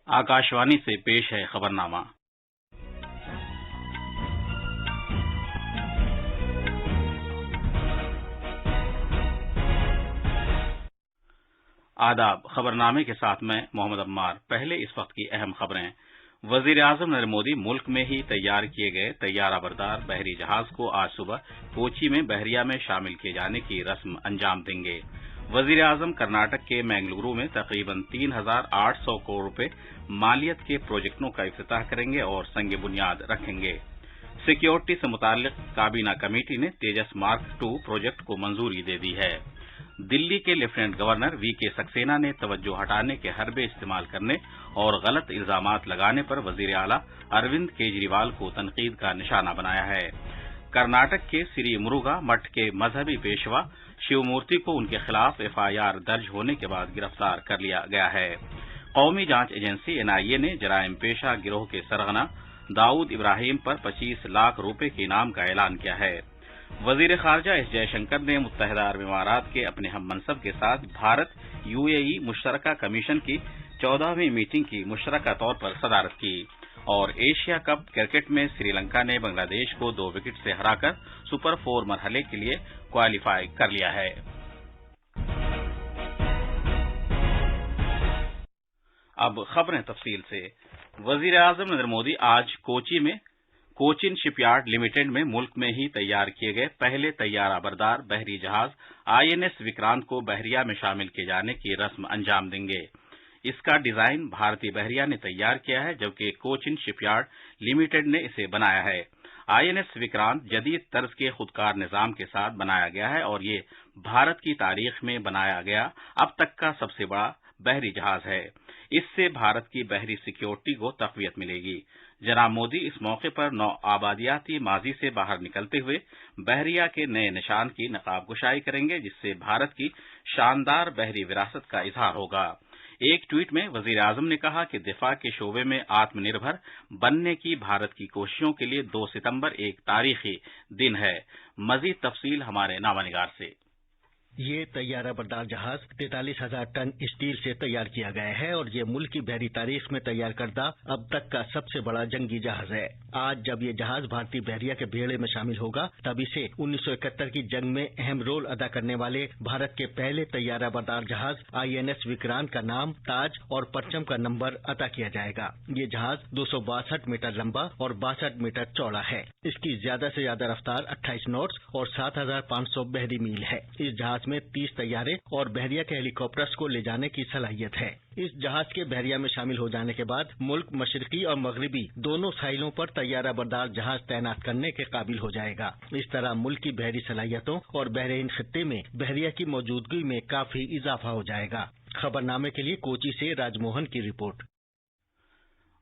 आकाशवाणी से पेश है खबरनामा। आदाब। खबरनामे के साथ मैं मोहम्मद अम्मार। पहले इस वक्त की अहम खबरें। वजीर आजम नरेंद्र मोदी मुल्क में ही तैयार किए गए तैयारा बरदार बहरी जहाज को आज सुबह कोची में बहरिया में शामिल किए जाने की रस्म अंजाम देंगे। वजीर आजम कर्नाटक के मैंगलुरु में तकरीबन 3,800 करोड़ रुपए मालियत के प्रोजेक्टों का इफ्तिताह करेंगे और संग बुनियाद रखेंगे। सिक्योरिटी से मुताल्लिक काबीना कमेटी ने तेजस मार्क 2 प्रोजेक्ट को मंजूरी दे दी है। दिल्ली के लेफ्टिनेंट गवर्नर वीके सक्सेना ने तवज्जो हटाने के हरबे इस्तेमाल करने और गलत इल्जामात लगाने पर वजीर आला अरविंद केजरीवाल को तनकीद का निशाना बनाया है। कर्नाटक के श्री मुरुगा मठ के मजहबी पेशवा शिवमूर्ति को उनके खिलाफ एफआईआर दर्ज होने के बाद गिरफ्तार कर लिया गया है। कौमी जांच एजेंसी एनआईए ने जराइम पेशा गिरोह के सरगना दाऊद इब्राहिम पर 25 लाख रुपए के इनाम का ऐलान किया है। वजीर खारजा एस जयशंकर ने मुत्तहिदा अरब इमारात के अपने हम मनसब के साथ भारत यूएई मुश्तरका कमीशन की 14वीं मीटिंग की मुश्तरका तौर पर सदारत की। और एशिया कप क्रिकेट में श्रीलंका ने बांग्लादेश को 2 विकेट से हराकर सुपर 4 मरहले के लिए क्वालिफाई कर लिया है। अब खबरें तफसील से। वजीर आजम नरेंद्र मोदी आज कोची में कोचिन शिपयार्ड लिमिटेड में मुल्क में ही तैयार किए गए पहले तैयारा बरदार बहरी जहाज आईएनएस विक्रांत को बहरिया में शामिल किए जाने की रस्म अंजाम देंगे। इसका डिजाइन भारतीय बहरिया ने तैयार किया है, जबकि कोचिन शिपयार्ड लिमिटेड ने इसे बनाया है। आईएनएस विक्रांत जदीद तर्ज के खुदकार निजाम के साथ बनाया गया है और ये भारत की तारीख में बनाया गया अब तक का सबसे बड़ा बहरी जहाज है। इससे भारत की बहरी सिक्योरिटी को तकवीयत मिलेगी। जनाब मोदी इस मौके पर नौ आबादियाती माजी से बाहर निकलते हुए बहरिया के नए निशान की नकाबकुशाई करेंगे, जिससे भारत की शानदार बहरी विरासत का इजहार होगा। एक ट्वीट में वजीर आजम ने कहा कि दिफा के शोबे में आत्मनिर्भर बनने की भारत की कोशिशों के लिए 2 सितंबर एक तारीखी दिन है। मजीद तफसील हमारे नामानिगार से। ये तैयारा बरदार जहाज 43,000 टन स्टील से तैयार किया गया है और ये मुल्क की बहरी तारीख में तैयार करदा अब तक का सबसे बड़ा जंगी जहाज है। आज जब ये जहाज भारतीय बहरिया के बेड़े में शामिल होगा, तब इसे 1971 की जंग में अहम रोल अदा करने वाले भारत के पहले तैयारा बरदार जहाज आईएनएस विक्रांत का नाम, ताज और परचम का नंबर अता किया जाएगा। ये जहाज 262 मीटर लंबा और 62 मीटर चौड़ा है। इसकी ज्यादा से ज्यादा रफ्तार 28 नॉट्स और 7,500 बहरी मील है। इस जहाज में 30 तैयारे और बहरिया के हेलीकॉप्टर्स को ले जाने की सलाहियत है। इस जहाज के बहरिया में शामिल हो जाने के बाद मुल्क मशरकी और मगरबी दोनों साहिलों पर तैयारा बरदार जहाज तैनात करने के काबिल हो जाएगा। इस तरह मुल्क की बहरी सलाहियतों और बहरीन खित्ते में बहरिया की मौजूदगी में काफी इजाफा हो जाएगा। खबरनामे के लिए कोची से राजमोहन की रिपोर्ट।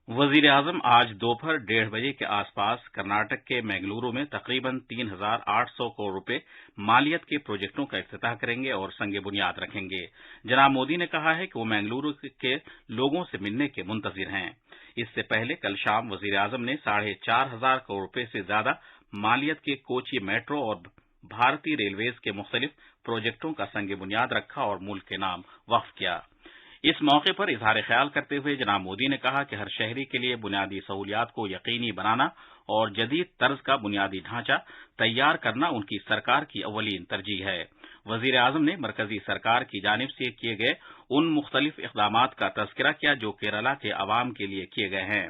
वजीर आजम आज दोपहर 1:30 बजे के आसपास कर्नाटक के मैंगलुरु में तकरीबन 3,800 करोड़ रुपए मालियत के प्रोजेक्टों का इफ्तिताह करेंगे और संग बुनियाद रखेंगे। जनाब मोदी ने कहा है कि वो मैंगलुरु के लोगों से मिलने के मुंतजिर हैं। इससे पहले कल शाम वजीर आजम ने 4,500 करोड़ रुपए से ज्यादा मालियत के कोची मेट्रो और भारतीय रेलवेज के मुख्तलिफ प्रोजेक्टों का संग बुनियाद रखा और मुल्क के नाम वक्फ किया। इस मौके पर इजहार ख्याल करते हुए जनाब मोदी ने कहा कि हर शहरी के लिए बुनियादी सहूलियात को यकीनी बनाना और जदीद तर्ज का बुनियादी ढांचा तैयार करना उनकी सरकार की अव्वलीन तरजीह है। वजीर आजम ने मरकजी सरकार की जानिब से किए गए उन मुख्तलिफ इक़दामात का तज़किरा किया जो केरला के अवाम के लिए किए गए हैं।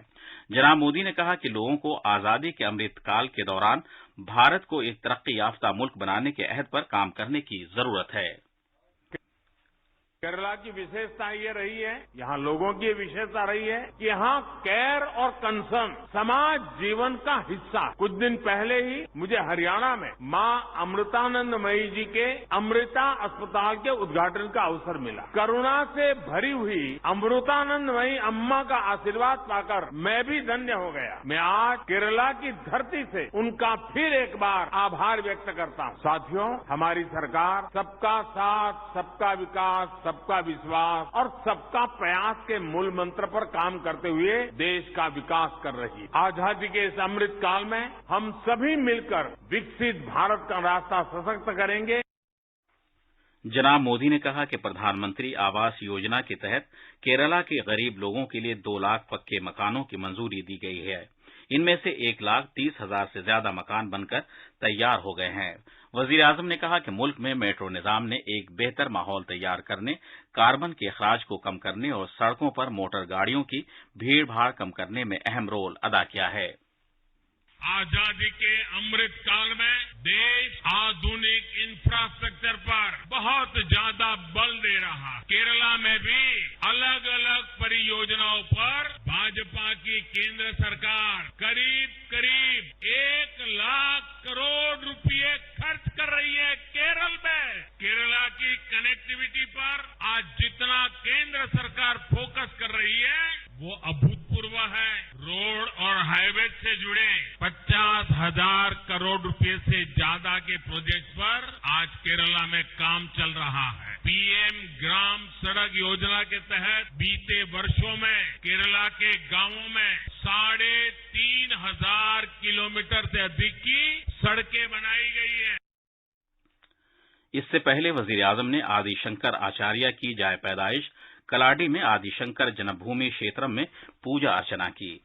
जनाब मोदी ने कहा कि लोगों को आजादी के अमृत काल के दौरान भारत को एक तरक्की याफ्ता मुल्क बनाने के अहद पर काम करने की जरूरत है। केरला की विशेषता ये रही है, यहाँ लोगों की विशेषता रही है कि यहाँ केयर और कंसर्न समाज जीवन का हिस्सा। कुछ दिन पहले ही मुझे हरियाणा में मां अमृतानंदमयी जी के अमृता अस्पताल के उद्घाटन का अवसर मिला। करुणा से भरी हुई अमृतानंदमयी अम्मा का आशीर्वाद पाकर मैं भी धन्य हो गया। मैं आज केरला की धरती से उनका फिर एक बार आभार व्यक्त करता हूँ। साथियों, हमारी सरकार सबका साथ, सबका विकास, सबका विश्वास और सबका प्रयास के मूल मंत्र पर काम करते हुए देश का विकास कर रही है। आजादी के इस अमृत काल में हम सभी मिलकर विकसित भारत का रास्ता सशक्त करेंगे। जनाब मोदी ने कहा कि प्रधानमंत्री आवास योजना के तहत केरला के गरीब लोगों के लिए 2 लाख पक्के मकानों की मंजूरी दी गई है। इनमें से 1,30,000 से ज्यादा मकान बनकर तैयार हो गए हैं। वजीर-ए-आजम ने कहा कि मुल्क में मेट्रो निजाम ने एक बेहतर माहौल तैयार करने, कार्बन के अखराज को कम करने और सड़कों पर मोटर गाड़ियों की भीड़-भाड़ कम करने में अहम रोल अदा किया है। आजादी के अमृत काल में देश आधुनिक इंफ्रास्ट्रक्चर पर बहुत ज्यादा बल दे रहा है। केरला में भी अलग अलग परियोजनाओं पर भाजपा की केंद्र सरकार करीब 1 लाख करोड़ रुपए खर्च कर रही है। केरल में केरला की कनेक्टिविटी पर आज जितना केंद्र सरकार फोकस कर रही है वो अभूतपूर्व है। रोड और हाईवे से जुड़े 50,000 करोड़ रुपए से ज्यादा के प्रोजेक्ट पर आज केरला में काम चल रहा है। पीएम ग्राम सड़क योजना के तहत बीते वर्षों में केरला के गांवों में 3,500 किलोमीटर से अधिक की सड़कें बनाई गई है। इससे पहले वजीर-ए-आजम ने आदि शंकर आचार्य की जाय पैदाइश कलाडी में आदि शंकर जन्मभूमि क्षेत्रम में पूजा अर्चना की।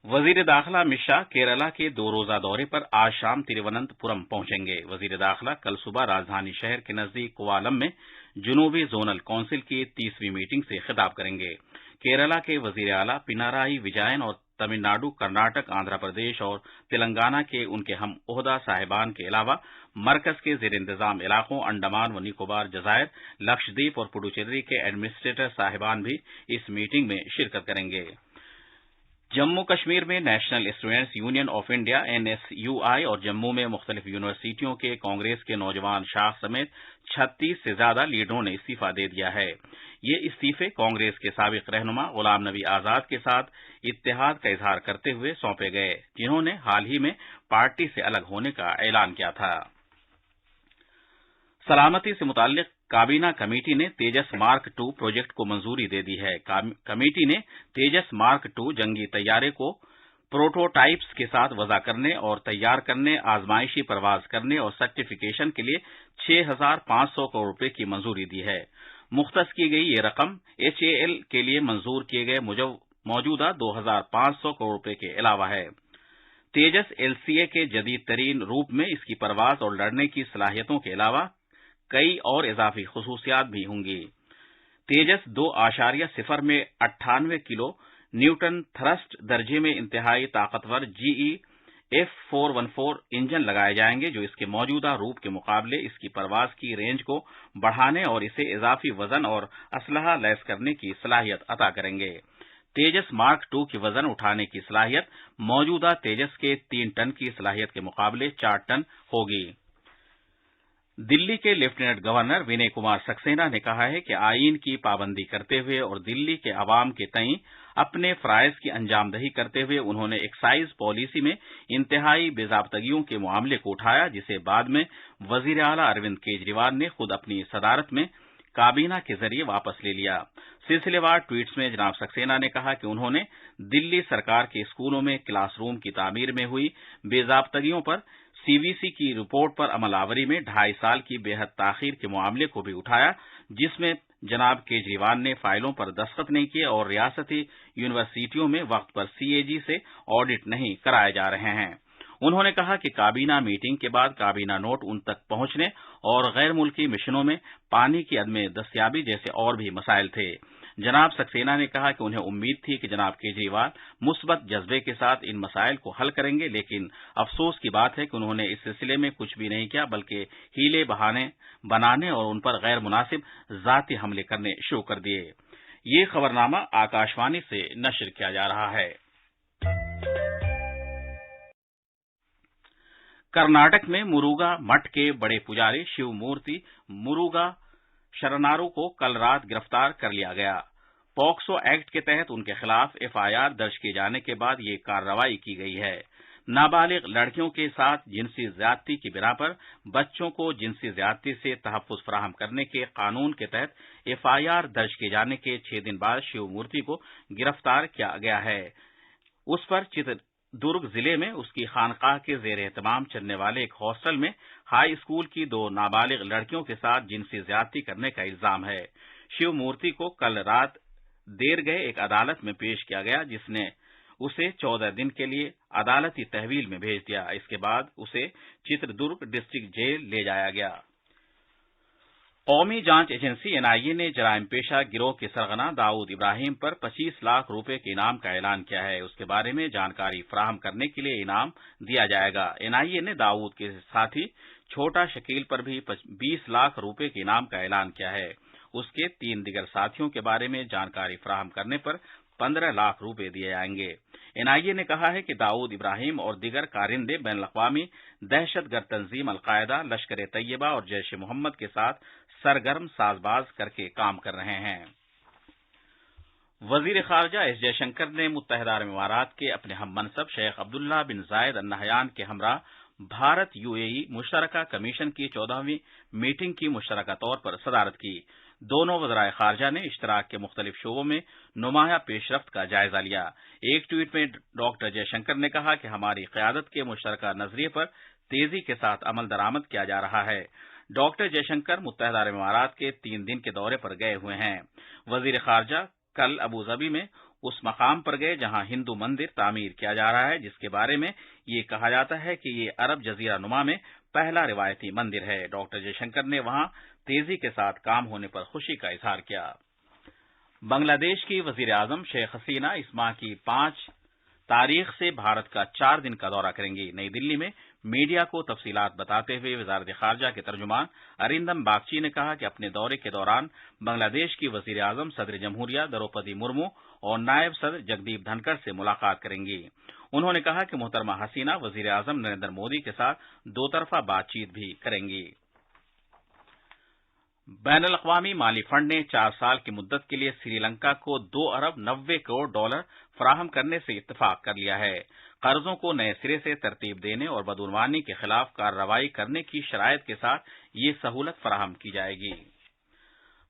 वजीर दाखिला अमित शाह केरला के 2 रोजा दौरे पर आज शाम तिरुवनंतपुरम पहुंचेंगे। वजीर दाखिला कल सुबह राजधानी शहर के नजदीक कोवालम में जुनूबी जोनल काउंसिल की 30वीं मीटिंग से खिताब करेंगे। केरला के वजीर आला पिनाराई विजयन और तमिलनाडु, कर्नाटक, आंध्र प्रदेश और तेलंगाना के उनके हम ओहदा साहिबान के अलावा मरकज के जेर इंतजाम इलाकों अंडमान व निकोबार जजायर, लक्षद्वीप और पुडुचेरी के एडमिनिस्ट्रेटर साहिबान भी इस मीटिंग में शिरकत करेंगे। जम्मू कश्मीर में national students union of India NSUI और जम्मू में मुख्तलिफ यूनिवर्सिटियों के कांग्रेस के नौजवान शाख समेत 36 से ज्यादा लीडरों ने इस्तीफा दे दिया है। ये इस्तीफे कांग्रेस के साबिक रहनुमा गुलाम नबी आजाद के साथ इत्तेहाद का इजहार करते हुए सौंपे गए, जिन्होंने हाल ही में पार्टी से अलग होने का ऐलान किया था। सलामती से मुताल्लिक काबीना कमेटी ने तेजस मार्क 2 प्रोजेक्ट को मंजूरी दे दी है। कमेटी ने तेजस मार्क 2 जंगी तैयारे को प्रोटोटाइप्स के साथ वजा करने और तैयार करने, आजमाइशी परवाज करने और सर्टिफिकेशन के लिए 6,500 करोड़ रुपए की मंजूरी दी है। मुख्तस की गई ये रकम HAL के लिए मंजूर किए गए मौजूदा 2,500 करोड़ रुपए के अलावा है। तेजस LCA के जदीद तरीन रूप में इसकी परवाज और लड़ने की सलाहियतों के अलावा कई और इजाफी खसूसियात भी होंगी। तेजस 2.0 में 98 किलो न्यूटन थ्रस्ट दर्जे में इंतहाई ताकतवर GE F414 इंजन लगाए जाएंगे, जो इसके मौजूदा रूप के मुकाबले इसकी परवाज की रेंज को बढ़ाने और इसे इजाफी वजन और असलहा लैस करने की सलाहियत अता करेंगे। तेजस मार्क 2 की वजन उठाने की सलाहियत मौजूदा तेजस के 3 टन की सलाहियत के मुकाबले 4 टन होगी। दिल्ली के लेफ्टिनेंट गवर्नर विनय कुमार सक्सेना ने कहा है कि आईन की पाबंदी करते हुए और दिल्ली के अवाम के तईं अपने फराइज की अंजामदही करते हुए उन्होंने एक्साइज पॉलिसी में इंतहाई बेजाब्तगियों के मामले को उठाया, जिसे बाद में वजीर आला अरविंद केजरीवाल ने खुद अपनी सदारत में काबीना के जरिए वापस ले लिया। सिलसिलेवार ट्वीट्स में जनाब सक्सेना ने कहा कि उन्होंने दिल्ली सरकार के स्कूलों में क्लासरूम की तामीर में हुई बेजाब्तगियों पर CVC की रिपोर्ट पर अमलावरी में 2.5 साल की बेहद ताखीर के मामले को भी उठाया, जिसमें जनाब केजरीवाल ने फाइलों पर दस्तखत नहीं किए और रियासती यूनिवर्सिटियों में वक्त पर CAG से ऑडिट नहीं कराए जा रहे हैं। उन्होंने कहा कि काबीना मीटिंग के बाद काबीना नोट उन तक पहुंचने और गैर मुल्की मिशनों में पानी की अदम दस्तयाबी जैसे और भी मसाइल थे। जनाब सक्सेना ने कहा कि उन्हें उम्मीद थी कि जनाब केजरीवाल मुस्बत जज्बे के साथ इन मसाइल को हल करेंगे, लेकिन अफसोस की बात है कि उन्होंने इस सिलसिले में कुछ भी नहीं किया, बल्कि हीले बहाने बनाने और उन पर गैर मुनासिब जाती हमले करने शुरू कर दिए। ये खबरनामा आकाशवाणी से नशर किया जा रहा है। कर्नाटक में मुरुगा मठ के बड़े पुजारी शिव मूर्ति मुरुगा शरनारू को कल रात गिरफ्तार कर लिया गया। पॉक्सो एक्ट के तहत उनके खिलाफ FIR दर्ज किए जाने के बाद ये कार्रवाई की गई है। नाबालिग लड़कियों के साथ जिनसी ज्यादती की बिना पर बच्चों को जिनसी ज्यादती से तहफ्फुज फराहम करने के कानून के तहत FIR दर्ज किए जाने के 6 दिन बाद शिव मूर्ति को गिरफ्तार किया गया है। उस पर दुर्ग जिले में उसकी खानकाह के जेर एहतमाम चलने वाले एक हॉस्टल में हाई स्कूल की 2 नाबालिग लड़कियों के साथ जिनसी ज्यादती करने का इल्जाम है। शिव मूर्ति को कल रात देर गए एक अदालत में पेश किया गया, जिसने उसे 14 दिन के लिए अदालती तहवील में भेज दिया। इसके बाद उसे चित्रदुर्ग डिस्ट्रिक्ट जेल ले जाया गया। कौमी जांच एजेंसी एनआईए ने जराइम पेशा गिरोह के सरगना दाऊद इब्राहिम पर 25 लाख रुपए के इनाम का ऐलान किया है। उसके बारे में जानकारी फराहम करने के लिए इनाम दिया जाएगा। एनआईए ने दाऊद के साथी छोटा शकील पर भी 20 लाख रुपए के इनाम का ऐलान किया है। उसके 3 दिगर साथियों के बारे में जानकारी फराहम करने पर 15 लाख रुपए दिए जाएंगे। एनआईए ने कहा है कि दाऊद इब्राहिम और दिगर कारिंदे बैनुल-अक़वामी दहशतगर्द तंजीम अल-कायदा, लश्कर तैयबा और जैश ए मोहम्मद के साथ सरगर्म साजबाज करके काम कर रहे हैं। वजीर खारजा एस जयशंकर ने मुत्तहिदा अरब इमारात के अपने हम मनसब शेख अब्दुल्ला बिन जायद अल नहयान के हमरा भारत यूएई मुश्तरका कमीशन की 14वीं मीटिंग की मुश्तरका तौर पर सदारत की। दोनों वज़राए खारजा ने इश्तराक के मुख्तलिफ शोबों में नुमाया पेशरफ्त का जायजा लिया। एक ट्वीट में डॉक्टर जयशंकर ने कहा कि हमारी क़यादत के मुश्तरका नजरिए पर तेजी के साथ अमल दरामद किया जा रहा है। डॉक्टर जयशंकर मुत्तहिदा अरब इमारात के 3 दिन के दौरे पर गए हुए हैं। वजीर खारजा कल अबू धाबी में उस मकाम पर गए जहां हिंदू मंदिर तामीर किया जा रहा है, जिसके बारे में ये कहा जाता है कि ये अरब जजीरा नुमा में पहला रिवायती मंदिर है। डॉक्टर जयशंकर ने वहां तेजी के साथ काम होने पर खुशी का इजहार किया। बांग्लादेश की वजीर आजम शेख हसीना इस माह की 5 तारीख से भारत का 4 दिन का दौरा करेंगी। नई दिल्ली में मीडिया को तफसीलात बताते हुए वजारत खारजा के तर्जुमान अरिंदम बागची ने कहा कि अपने दौरे के दौरान बांग्लादेश की वजीर आजम सदर जमहूरिया द्रौपदी मुर्मू और नायब सदर जगदीप धनखड़ से मुलाकात करेंगी। उन्होंने कहा कि मोहतरमा हसीना वजीर आजम नरेंद्र मोदी के साथ 2 तरफा बातचीत भी करेंगी। बैनुल-अक़वामी माली फंड ने 4 साल की मुद्दत के लिए श्रीलंका को $2 अरब 90 करोड़ फराहम करने से इत्तेफाक कर लिया है। कर्जों को नए सिरे से तरतीब देने और बदउनवानी के खिलाफ कार्रवाई करने की शराइत के साथ ये सहूलत फराहम की जाएगी।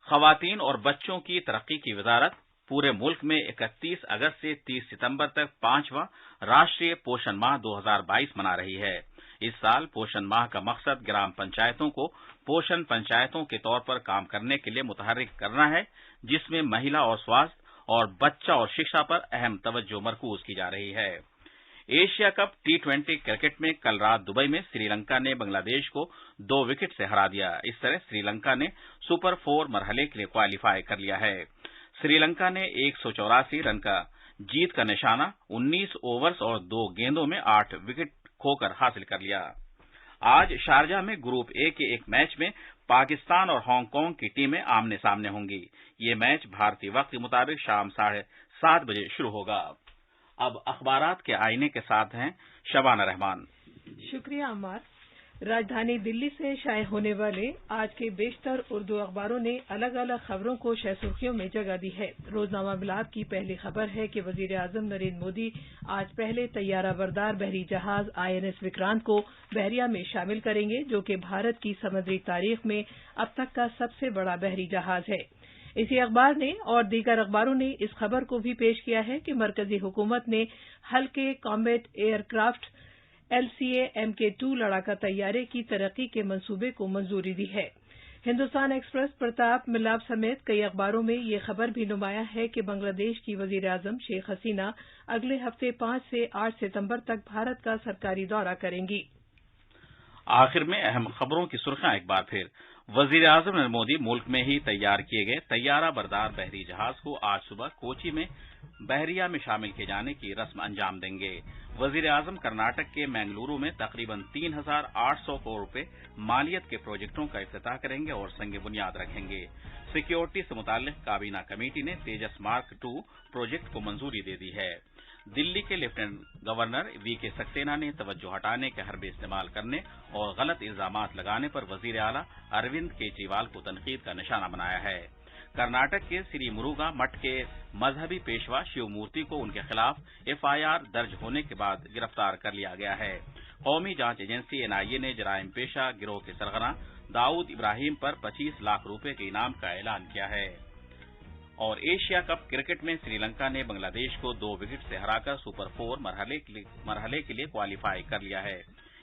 खवातीन और बच्चों की तरक्की की वजारत पूरे मुल्क में 31 अगस्त से 30 सितंबर तक 5वां राष्ट्रीय पोषण माह 2022 मना रही है। इस साल पोषण माह का मकसद ग्राम पंचायतों को पोषण पंचायतों के तौर पर काम करने के लिए मुतहर्रिक करना है, जिसमें महिला और स्वास्थ्य और बच्चा और शिक्षा पर अहम तवज्जो मरकूज की जा रही है। एशिया कप T20 क्रिकेट में कल रात दुबई में श्रीलंका ने बांग्लादेश को 2 विकेट से हरा दिया। इस तरह श्रीलंका ने सुपर 4 मरहले के लिए क्वालीफाई कर लिया है। श्रीलंका ने 184 रन का जीत का निशाना 19 ओवर्स और 2 गेंदों में 8 विकेट खोकर हासिल कर लिया। आज शारजाह में ग्रुप ए के एक मैच में पाकिस्तान और हांगकांग की टीमें आमने सामने होंगी। ये मैच भारतीय वक्त के मुताबिक शाम 7:30 बजे शुरू होगा। अब अखबारात के आईने के साथ हैं शबाना रहमान। शुक्रिया अम्मार। राजधानी दिल्ली से शाये होने वाले आज के बेशतर उर्दू अखबारों ने अलग अलग खबरों को शह सुर्खियों में जगह दी है। रोजनामा मिलाद की पहली खबर है कि वजीर आजम नरेंद्र मोदी आज पहले तैयारा बरदार बहरी जहाज INS विक्रांत को बहरिया में शामिल करेंगे, जो कि भारत की समुद्री तारीख में अब तक का सबसे बड़ा बहरी जहाज है। इसी अखबार ने और दीगर अखबारों ने इस खबर को भी पेश किया है कि मरकजी हुकूमत ने हल्के कॉम्बैट एयरक्राफ्ट LCA MK2 लड़ाका तैयारे की तरक्की के मंसूबे को मंजूरी दी है। हिंदुस्तान एक्सप्रेस, प्रताप मिलाप समेत कई अखबारों में ये खबर भी नुमाया है कि बांग्लादेश की वजीर आजम शेख हसीना अगले हफ्ते 5 से 8 सितंबर तक भारत का सरकारी दौरा करेंगी। आखिर में अहम खबरों की सुर्खियां एक बार फिर। वजीर आजम नरेंद्र मोदी मुल्क में ही तैयार किए गए तैयारा बरदार बहरी जहाज को आज सुबह कोची में बहरिया में शामिल किए जाने की रस्म अंजाम देंगे। वजीर आजम कर्नाटक के मैंगलुरु में तकरीबन 3,800 करोड़ रुपए मालियत के प्रोजेक्टों का इफ्तिताह करेंगे और संग बुनियाद रखेंगे। सिक्योरिटी से मुताल्लिक काबीना कमेटी ने तेजस मार्क 2 प्रोजेक्ट को मंजूरी दे दी है। दिल्ली के लेफ्टिनेंट गवर्नर VK सक्सेना ने तवज्जो हटाने के हरबे इस्तेमाल करने और गलत इल्जामात लगाने पर वजीर आला अरविंद केजरीवाल को तनकीद का निशाना बनाया है। कर्नाटक के श्री मुरुगा मठ के मजहबी पेशवा शिव मूर्ति को उनके खिलाफ FIR दर्ज होने के बाद गिरफ्तार कर लिया गया है। कौमी जांच एजेंसी NIA ने जराइम पेशा गिरोह के सरगना दाऊद इब्राहिम पर 25 लाख रुपए के इनाम का ऐलान किया है। और एशिया कप क्रिकेट में श्रीलंका ने बांग्लादेश को 2 विकेट से हराकर सुपर 4 मरहले के लिए क्वालिफाई कर लिया है।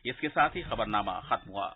इसके साथ ही खबरनामा खत्म हुआ।